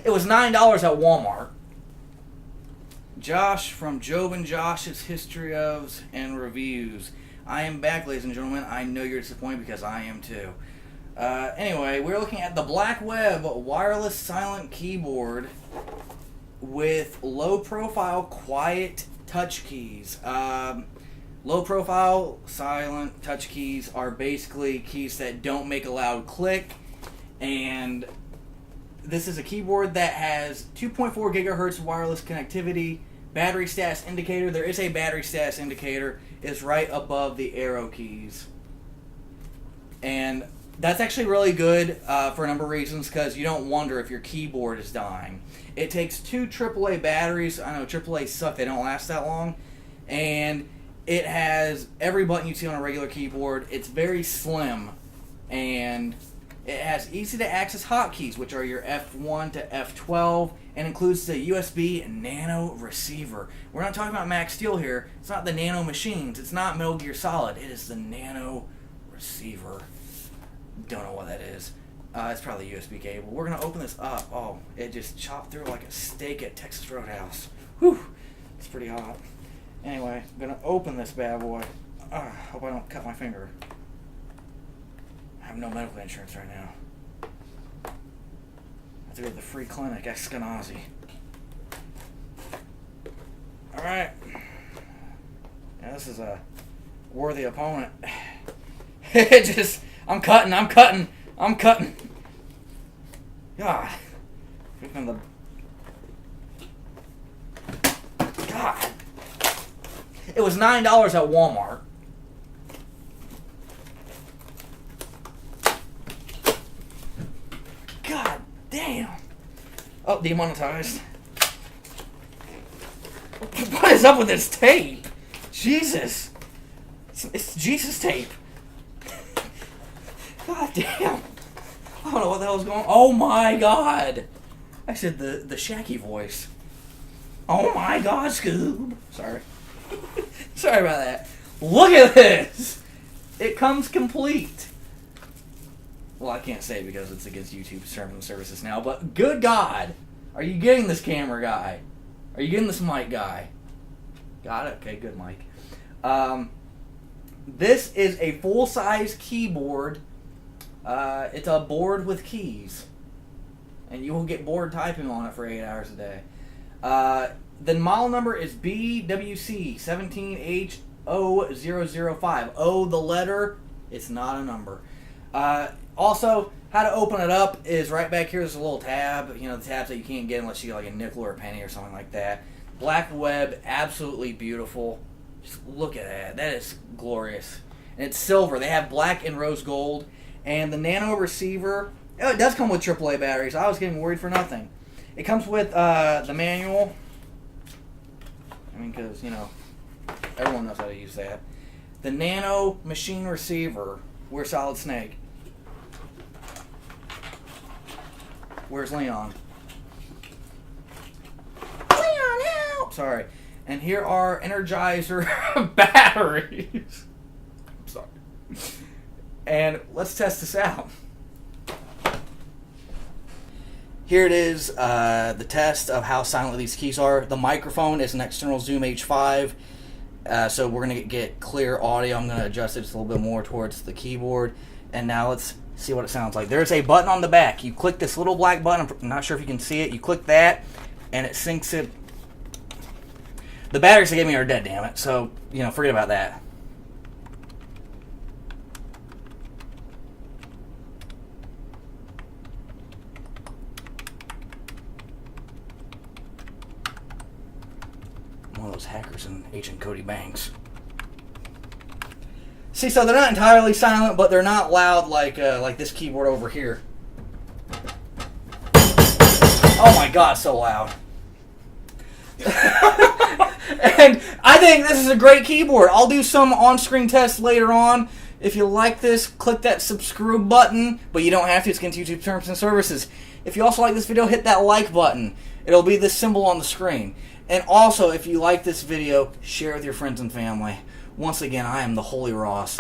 It was $9 at Walmart. Josh from Job and Josh's History ofs and Reviews. I am back, ladies and gentlemen. I know you're disappointed because I am too. Anyway, we're looking at the Blackweb wireless silent keyboard with low-profile, quiet touch keys. Low-profile, silent touch keys are basically keys that don't make a loud click, and this is a keyboard that has 2.4 gigahertz wireless connectivity. Battery status indicator. There is a battery status indicator. It's right above the arrow keys. And that's actually really good for a number of reasons, because you don't wonder if your keyboard is dying. It takes 2 AAA batteries. I know AAA suck. They don't last that long. And it has every button you see on a regular keyboard. It's very slim. And it has easy-to-access hotkeys, which are your F1 to F12, and includes the USB Nano receiver. We're not talking about Max Steel here. It's not the Nano machines. It's not Metal Gear Solid. It is the Nano receiver. Don't know what that is. It's probably a USB cable. We're going to open this up. Oh, it just chopped through like a steak at Texas Roadhouse. Whew. It's pretty hot. Anyway, I'm going to open this bad boy. Hope I don't cut my finger. I have no medical insurance right now. I have to go to the free clinic, Eskenazi. Alright. Yeah, this is a worthy opponent. It just... I'm cutting. God. God. It was $9 at Walmart. God damn. Oh, demonetized. What is up with this tape? Jesus. It's Jesus tape. God damn. I don't know what the hell is going on. Oh my God. I said the Shaggy voice. Oh my God, Scoob. Sorry. Sorry about that. Look at this. It comes complete. Well, I can't say because it's against YouTube terms and services now, but good God. Are you getting this camera guy? Are you getting this mic guy? Got it? Okay, good mic. This is a full-size keyboard. It's a board with keys. And you will get bored typing on it for 8 hours a day. The model number is BWC17H0005. O, the letter, it's not a number. Also, how to open it up is right back here. There's a little tab. You know, the tabs that you can't get unless you get like a nickel or a penny or something like that. Blackweb, absolutely beautiful. Just look at that. That is glorious. And it's silver. They have black and rose gold. And the Nano receiver, oh, it does come with AAA batteries. I was getting worried for nothing. It comes with the manual. I mean, because, you know, everyone knows how to use that. The Nano machine receiver. Where's Solid Snake? Where's Leon? Leon, help! Sorry. And here are Energizer batteries. I'm sorry. And let's test this out. Here it is, the test of how silent these keys are. The microphone is an external Zoom H5, so we're going to get clear audio. I'm going to adjust it just a little bit more towards the keyboard. And now let's see what it sounds like. There's a button on the back. You click this little black button. I'm not sure if you can see it. You click that, and it syncs it. The batteries they gave me are dead, damn it. So, you know, forget about that. One of those hackers in Agent Cody Banks. See, so they're not entirely silent, but they're not loud like this keyboard over here. Oh my God, so loud. And I think this is a great keyboard. I'll do some on-screen tests later on. If you like this, click that subscribe button, but you don't have to. It's against YouTube terms and services. If you also like this video, hit that like button. It'll be this symbol on the screen. And also, if you like this video, share it with your friends and family. Once again, I am the Holy Ross.